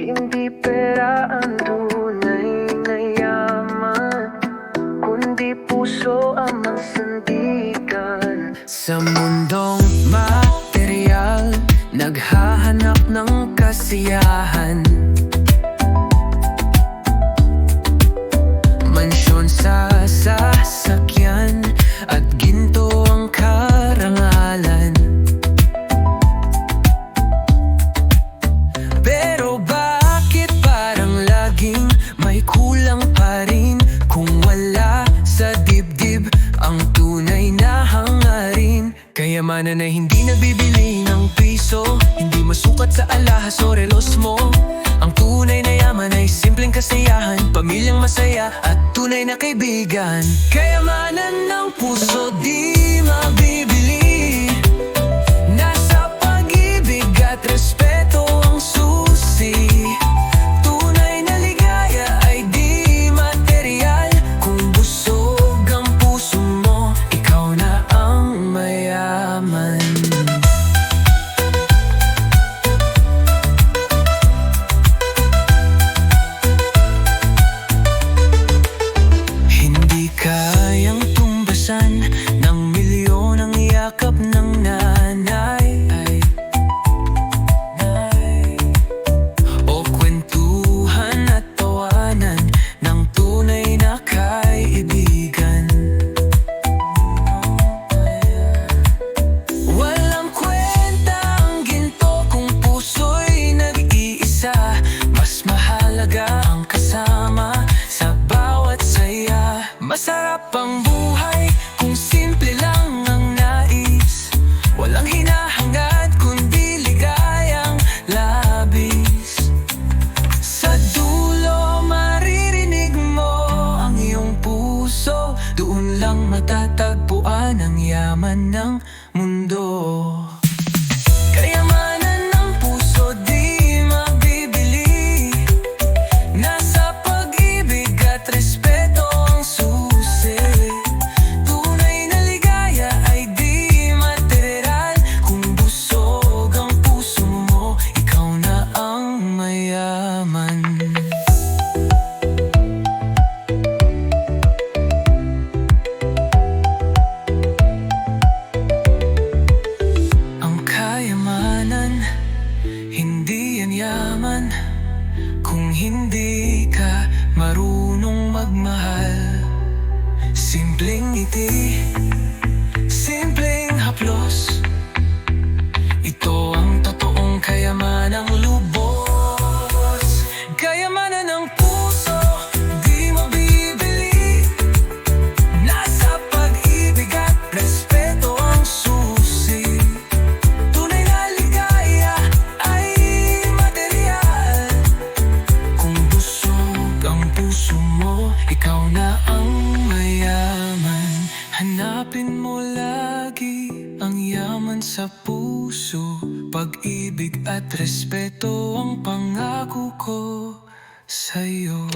Hindi pera ang tunay na yaman, kundi puso ang masandigan. Sa mundong materyal, naghahanap ng kasiyahan. Mansyon sa sasakyan at ginto ang karangalan. Pero bakit parang laging may kulang pa rin, kung wala sa dibdib ang tunay na hangarin? Kayamanan ay hindi nabibili ng piso, hindi masukat sa alahas o relos mo. Ang tunay na yaman ay simpleng kasiyahan, pamilyang masaya at tunay na kaibigan. Kayamanan ng puso di mabibili, nasa pag-ibig at respeto ang susi. Tunay na ligaya ay di materyal, kung busog ang puso mo, ikaw na ang mayaman. Kayang tumbasan ng milyon ang yakap ng nanay o kwentuhan at tawanan ng tunay na kaibigan. Walang kwenta ang ginto kung puso'y nag-iisa, mas mahalaga ang kasama sa bawat saya. Masarap ang buhay kung simple lang ang nais, walang hinahangad kundi ligayang labis. Sa dulo maririnig mo ang iyong puso, doon lang matatagpuan ang yaman ng mundo. Kayamanan ng puso di mabibili, nasa pag-ibig at respeto ang susi. Tunay na ligaya ay di materyal, kung busog ang puso mo, ikaw na ang mayaman. Ang kayamanan, hindi yan yaman kung hindi ka marunong magmahal. Simpleng ngiti, simpleng haplos, ito ang totoong kayamanang lubos. Kayamanan ng puso di mabibili, nasa pag-ibig at respeto ang susi. Tunay na ligaya ay materyal, kung busog ang puso mo, ikaw na ang mayaman. Hanapin mo lagi ang yaman sa puso, pag-ibig at respeto ang pangako ko sa'yo.